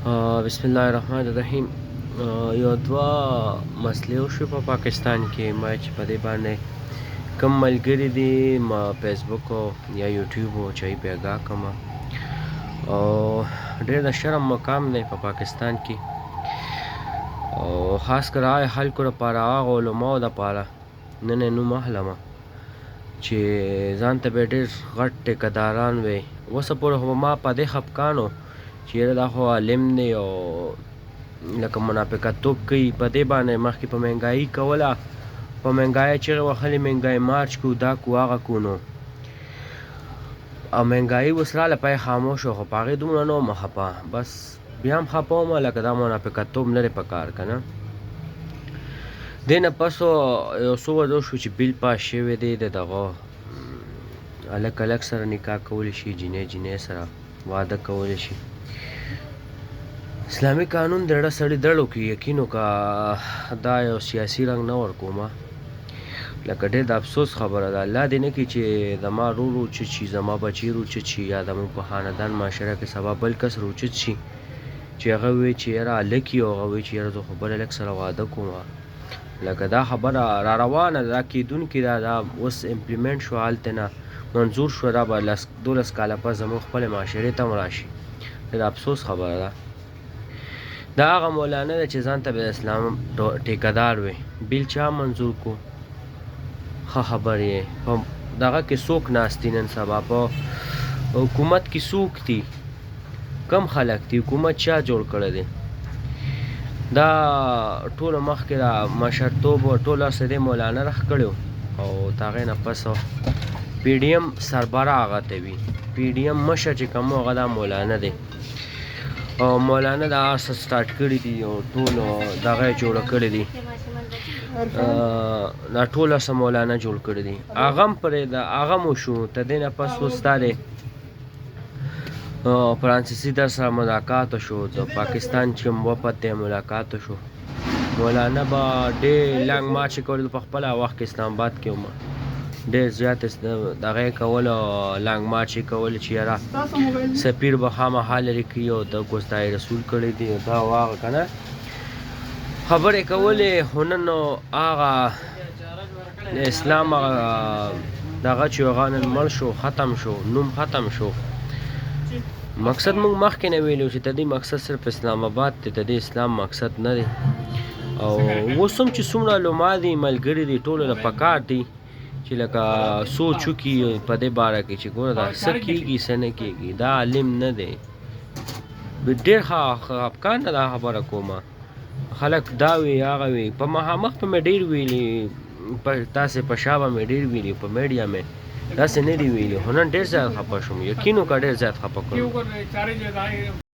بسم الله الرحمن الرحیم. یو دوه مسلې وشوې په پاکستان کې. ما چې په دې باندې کم ملګري دي ما فیسبوک یا یوټیوب چې پې آګاه کړم، او ډېر د شرم مقام دی په پاکستان کې، او خاص کر هغه خلکو لپاره، هغه علماو دپاره نن یې نوم اخلمه چې ځان ته به ډېر غټ ټیکهداران وی. اوسه پورې خو ما په دې خفګان و چې یاره دا خو عالم دی او لکه منافقتوب کوي په دې باندې. مخکې په مهنګایي کوله، په مهنګایي چغې وهلې، مهنګایي مارچ کو، دا کو هغه کو، نو او مهنګایي اوس راله پای خاموش و، خو په هغې دومره نه وم خفه، بس بیا هم خفه وم لکه دا منافقتوب نه دی په کار که نه. دې نه پس یو څو ورځې وشو چې بیل پاس شوی دی د دغه هلک هلک سره نکاح کولی شي، جینۍ سره واده کولی شي. اسلامي قانون د ډډه سړي دړو کې یقین وکړه، دا یو سیاسي رنګ نه ورکومه، لکه ډېر د افسوس خبره ده. الله دې نه کړي چې زما ورور روچت شي، زما بچی روچت شي، یا زموږ په خاندان معاشره کې سبا بل کس روچت شي چې هغه وایي چې یاره هلک یي، او هغه وایي چې یاره زه خو بل هلک سره واده کوم. لکه دا خبره را روانه ده، دا کیدونکې ده، دا اوس امپلیمنټ شو، هلته نه منظور شو، دا به 12 کاله پس زموږ خپلې معاشرې ته هم راشي. د افسوس خبره ده. دا هغه مولانا دی چې ځان ته به د اسلام ټیکهدار وي. بیل چا منظور کو؟ ښه خبر یې په دغه کې څوک ناست دي نن سبا؟ په حکومت کې څوک دي؟ کم خلک دي؟ حکومت چا جوړ کړی دی؟ دا ټوله مخکې دا مشرتوب ټوله څه دی مولانا رخ کړی و، او د هغې نه پس پی ډي ایم سربراح هغه ته وي. پی ډي ایم مشر چې کوم هغه دا مولانا دی، او مولانا دا څه سټارټ کړي دي او ټول دغه یې جوړه کړي دي، دا ټوله څه مولانا جوړ کړي دي. هغه هم پرېږده، هغه مو شو، تر دې نه پس اوس دا دی فرانسیسي در سره ملاقات شو، د پاکستان چې وفد دی ملاقات شو. مولانا به ډېر لنګ مارچ کول په خپله وخت کې اسلام آباد کې وم، ډېر زیات دغه یې کول، لنګ مارچ یې کول چې یاره سفیر به خامخا لرې کړي، او د ګوستای رسول کړی دی، دا او هغه که نه خبرې کولې. خو نن هغه د اسلام هغه دغه چې هغه نن مړ شو، ختم شو، نوم ختم شو. مقصد موږ مخکې نه ویلو چې د دې مقصد صرف اسلام آباد دی، د دې اسلام مقصد نه دی. او اوس هم چې څومره علما دي، ملګري دي، ټولو له پکار دي چې لکه سوچ وکړي په دې باره کې چې ګوره دا څه کېږي څه نه کېږي. دا عالم نه دی، ډېر خفګان نه دا خبره کومه. خلک دا وي هغه وي، په مخامخ په مې ډېر ویلي، تاسې په شا به مې ډېر ویلي، په میډیا مې داسې نه دي ویلي، خو نن ډېر زیات خفه شوم، یقین وکړه ډېر زیات خفه کړم.